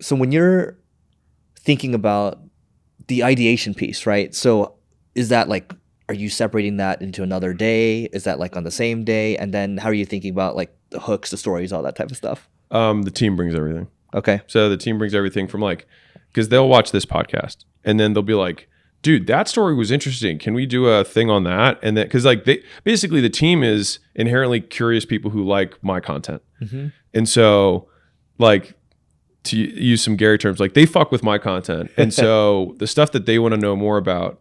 So when you're thinking about the ideation piece, right? So is that like, are you separating that into another day? Is that like on the same day? And then how are you thinking about like the hooks, the stories, all that type of stuff? The team brings everything. Okay. So the team brings everything from like, because they'll watch this podcast and then they'll be like, dude, that story was interesting. Can we do a thing on that? And then, because like basically the team is inherently curious people who like my content. Mm-hmm. And so like, to use some Gary terms, like they fuck with my content. And so the stuff that they want to know more about,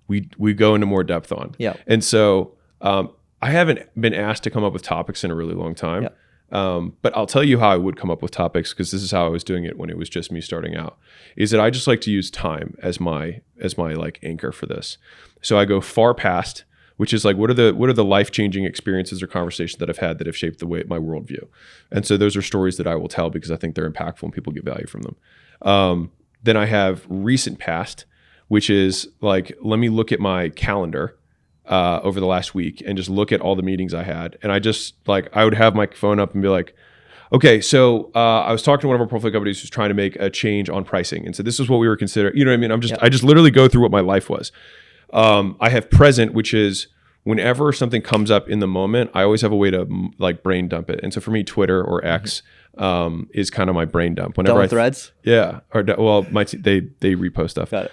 we go into more depth on. Yeah. And so I haven't been asked to come up with topics in a really long time. Yeah. But I'll tell you how I would come up with topics, because this is how I was doing it when it was just me starting out, is that I just like to use time as my like anchor for this. So I go far past, which is like, what are the life-changing experiences or conversations that I've had that have shaped the way my worldview? And so those are stories that I will tell because I think they're impactful and people get value from them. Then I have recent past, which is like, let me look at my calendar over the last week and just look at all the meetings I had. And I would have my phone up and be like, okay, so I was talking to one of our portfolio companies who's trying to make a change on pricing. And so this is what we were considering. You know what I mean? I just literally go through what my life was. I have present, which is whenever something comes up in the moment, I always have a way to like brain dump it. And so for me, Twitter or X is kind of my brain dump. Whenever Threads? Yeah. Or well, they repost stuff. Got it.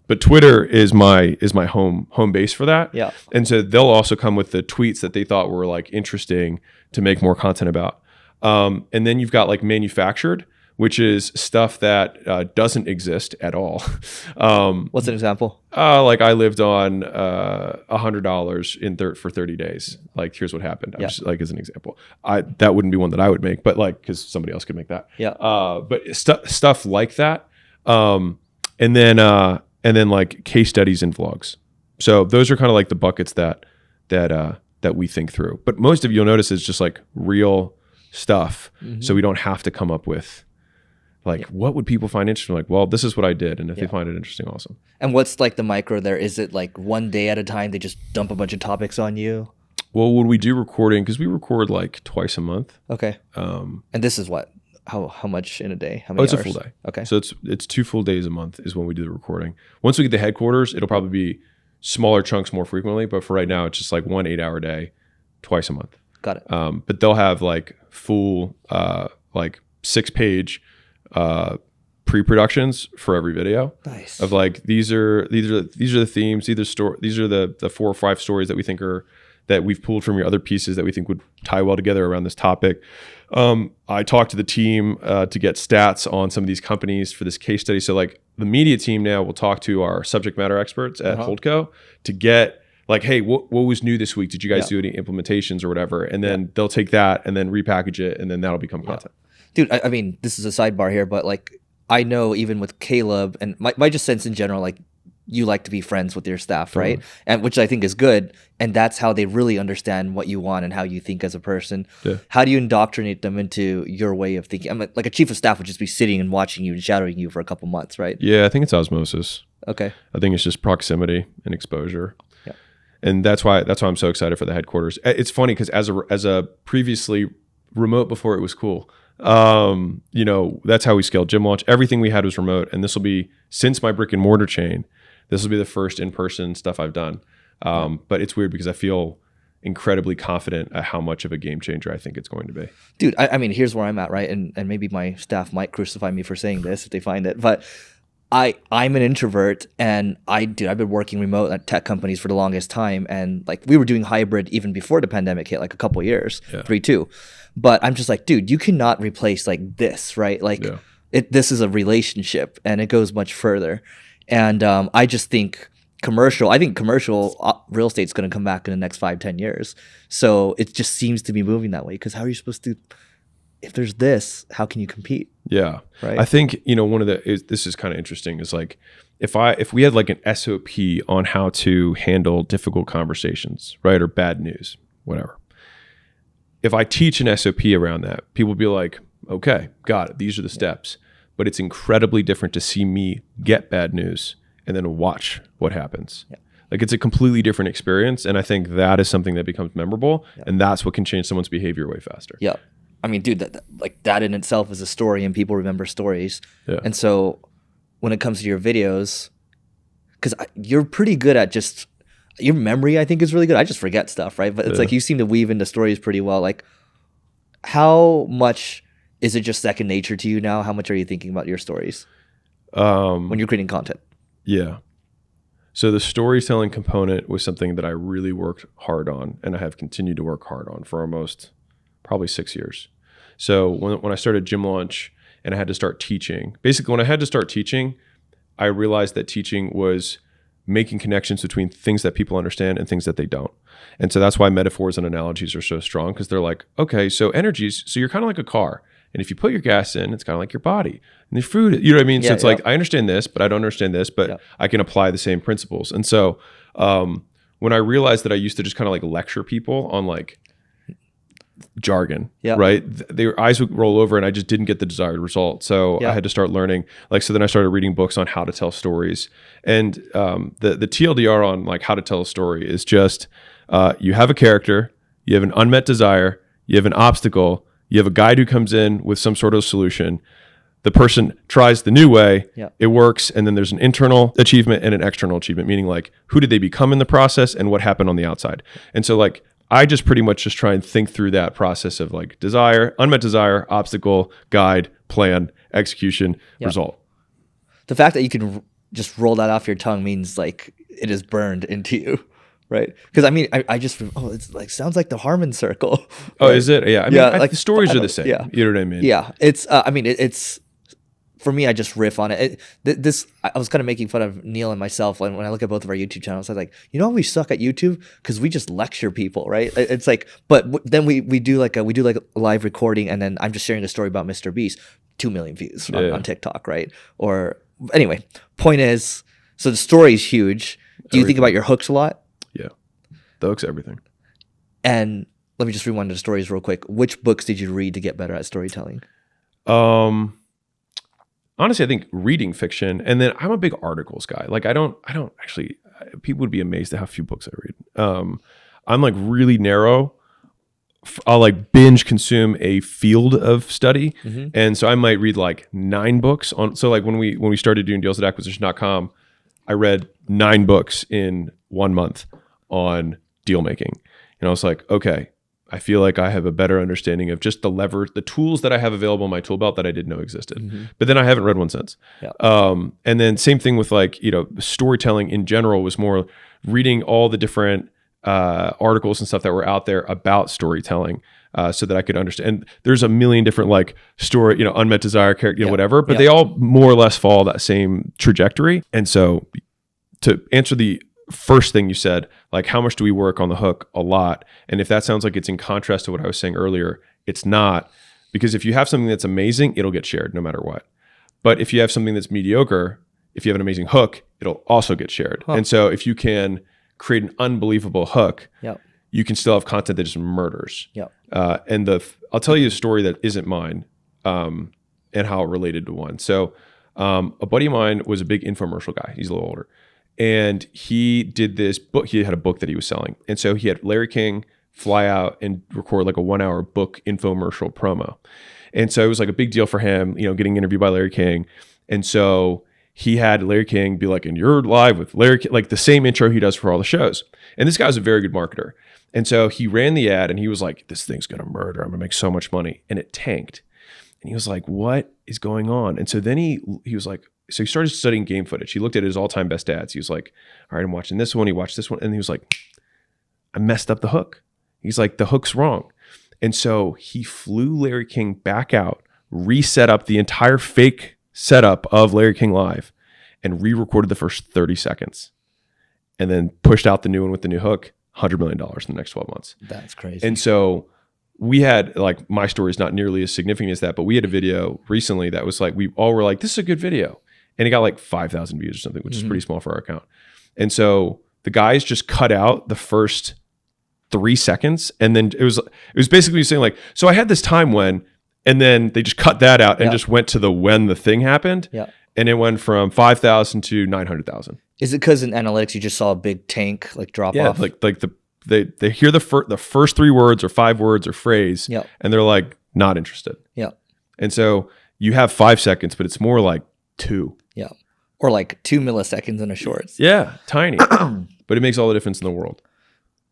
But Twitter is my home base for that. Yeah. And so they'll also come with the tweets that they thought were like interesting to make more content about. And then you've got like manufactured, which is stuff that doesn't exist at all. What's an example? Like I lived on $100 for 30 days. Like here's what happened. Yeah. Just like as an example, that wouldn't be one that I would make, but like because somebody else could make that. Yeah. But stuff like that, and then like case studies and vlogs. So those are kind of like the buckets that we think through. But most of you'll notice is just like real stuff. Mm-hmm. So we don't have to come up with like, what would people find interesting? Like, well, this is what I did. And if they find it interesting, awesome. And what's like the micro there? Is it like one day at a time, they just dump a bunch of topics on you? Well, when we do recording, because we record like twice a month. Okay. And this is what? How much in a day? How many hours? It's a full day. Okay. So it's 2 full days a month is when we do the recording. Once we get the headquarters, it'll probably be smaller chunks more frequently. But for right now, it's just like 1 8-hour day, twice a month. Got it. But they'll have like full like 6-page pre-productions for every video. Nice. Of like these are the themes, these are the 4 or 5 stories that we think are that we've pulled from your other pieces that we think would tie well together around this topic. I talked to the team to get stats on some of these companies for this case study. So like the media team now will talk to our subject matter experts at Holdco to get like, hey, what was new this week? Did you guys do any implementations or whatever? And then they'll take that and then repackage it, and then that'll become content. Dude, I mean, this is a sidebar here, but like I know even with Caleb and my just sense in general, like you like to be friends with your staff, right? And which I think is good. And that's how they really understand what you want and how you think as a person. Yeah. How do you indoctrinate them into your way of thinking? I mean, like a chief of staff would just be sitting and watching you and shadowing you for a couple months, right? Yeah, I think it's osmosis. Okay. I think it's just proximity and exposure. Yeah. And that's why I'm so excited for the headquarters. It's funny because as a previously remote before it was cool, you know, that's how we scaled gym launch. Everything we had was remote, and this will be, since my brick and mortar chain, this will be the first in-person stuff I've done. But it's weird because I feel incredibly confident at how much of a game changer I think it's going to be. Dude, I mean, here's where I'm at, right? And maybe my staff might crucify me for saying this if they find it, but I'm an introvert, and I've been working remote at tech companies for the longest time, and like we were doing hybrid even before the pandemic hit, like a couple years, 3-2. But I'm just like, dude, you cannot replace like this, right? Like this is a relationship, and it goes much further. And I just think commercial real estate's going to come back in the next 5-10 years. So it just seems to be moving that way, because how are you supposed to, if there's this, how can you compete? Yeah. Right. I think, you know, this is kind of interesting, is like, if we had like an SOP on how to handle difficult conversations, right? Or bad news, whatever. If I teach an SOP around that, people will be like, okay, got it. These are the steps. But it's incredibly different to see me get bad news and then watch what happens. Yeah. Like it's a completely different experience. And I think that is something that becomes memorable. Yeah. And that's what can change someone's behavior way faster. Yeah. I mean, dude, like that in itself is a story, and people remember stories. Yeah. And so when it comes to your videos, because you're pretty good at just your memory, I think is really good. I just forget stuff, right? But it's like you seem to weave into stories pretty well. Like, how much is it just second nature to you now? How much are you thinking about your stories when you're creating content? Yeah. So the storytelling component was something that I really worked hard on, and I have continued to work hard on for almost probably 6 years. So when I started Gym Launch and I had to start teaching, basically when I had to start teaching, I realized that teaching was making connections between things that people understand and things that they don't. And so that's why metaphors and analogies are so strong, because they're like, okay, so energies, so you're kind of like a car. And if you put your gas in, it's kind of like your body and your food, you know what I mean? So it's like, I understand this, but I don't understand this, but I can apply the same principles. And so when I realized that I used to just kind of like lecture people on like jargon, right? Their eyes would roll over and I just didn't get the desired result. So I had to start learning, like, so then I started reading books on how to tell stories. And the TLDR on like how to tell a story is just, you have a character, you have an unmet desire, you have an obstacle, you have a guide who comes in with some sort of solution. The person tries the new way, it works, and then there's an internal achievement and an external achievement, meaning like who did they become in the process and what happened on the outside. And so like I just pretty much just try and think through that process of like desire, unmet desire, obstacle, guide, plan, execution, result. The fact that you can just roll that off your tongue means like it is burned into you. Right, because I mean, I just it's like sounds like the Harmon Circle. Right? Oh, is it? Yeah, I mean, like the stories are the same. Yeah, you know what I mean? Yeah, it's. I mean, it's for me. I just riff on it. I was kind of making fun of Neil and myself when I look at both of our YouTube channels. I was like, you know, we suck at YouTube because we just lecture people, right? It's like, but then we do like a live recording, and then I'm just sharing a story about Mr. Beast, 2 million views on TikTok, right? Or anyway, point is, so the story is huge. Do you think about your hooks a lot? Yeah, the hook's everything. And let me just rewind the stories real quick. Which books did you read to get better at storytelling? Honestly, I think reading fiction, and then I'm a big articles guy. Like I don't actually. People would be amazed at how few books I read. I'm like really narrow. I'll like binge consume a field of study, and so I might read like 9 books on. So like when we started doing deals at acquisition.com, I read 9 books in 1 month on deal making. And I was like, okay, I feel like I have a better understanding of just the tools that I have available in my tool belt that I didn't know existed. But then I haven't read one since. And then same thing with like, you know, storytelling in general was more reading all the different articles and stuff that were out there about storytelling so that I could understand. And there's a million different like story, you know, unmet desire, character, you know, whatever, but they all more or less follow that same trajectory. And so to answer the first thing you said, like how much do we work on the hook? A lot. And if that sounds like it's in contrast to what I was saying earlier, it's not, because if you have something that's amazing, it'll get shared no matter what. But if you have something that's mediocre, if you have an amazing hook, it'll also get shared. And so if you can create an unbelievable hook, you can still have content that just murders. And I'll tell you a story that isn't mine and how it related to one. So a buddy of mine was a big infomercial guy. He's a little older. And he did this book. He had a book that he was selling. And so he had Larry King fly out and record like a 1-hour book infomercial promo. And so it was like a big deal for him, you know, getting interviewed by Larry King. And so he had Larry King be like, and you're live with Larry King, like the same intro he does for all the shows. And this guy was a very good marketer. And so he ran the ad and he was like, this thing's going to murder. I'm going to make so much money. And it tanked. And he was like, what is going on? And so then he was like, so he started studying game footage. He looked at his all-time best ads. He was like, all right, I'm watching this one. He watched this one. And he was like, I messed up the hook. He's like, the hook's wrong. And so he flew Larry King back out, reset up the entire fake setup of Larry King Live, and re-recorded the first 30 seconds. And then pushed out the new one with the new hook, $100 million in the next 12 months. That's crazy. And so we had, like, my story is not nearly as significant as that, but we had a video recently that was like, we all were like, this is a good video. And it got like 5,000 views or something, which is pretty small for our account. And so the guys just cut out the first 3 seconds. And then it was basically saying like, so I had this time when, and then they just cut that out and just went to the when the thing happened. And it went from 5,000 to 900,000. Is it because in analytics you just saw a big tank like drop off? Like they hear the first 3 words or 5 words or phrase, and they're like, not interested. Yeah. And so you have 5 seconds, but it's more like 2. Yeah. Or like 2 milliseconds in a shorts. Yeah, tiny. But it makes all the difference in the world.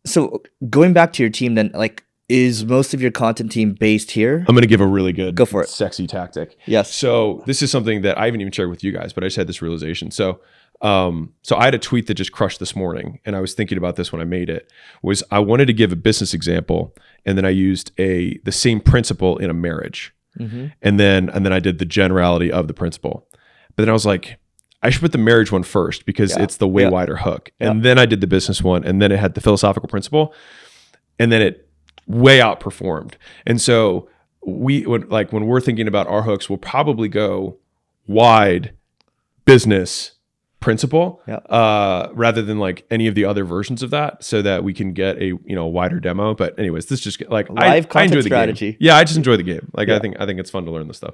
So going back to your team then, like, is most of your content team based here? I'm going to give a really good, Go for it. Sexy tactic. Yes. So this is something that I haven't even shared with you guys, but I just had this realization. So I had a tweet that just crushed this morning, and I was thinking about this when I made it. Was I wanted to give a business example, and then I used the same principle in a marriage, and then I did the generality of the principle. But then I was like, I should put the marriage one first because it's the way wider hook, and then I did the business one, and then it had the philosophical principle, and then it way outperformed. And so when we're thinking about our hooks, we'll probably go wide business principle rather than like any of the other versions of that, so that we can get a wider demo. But anyways, this just like live content I enjoy the strategy. game. Yeah, I just enjoy the game. Like I think it's fun to learn this stuff.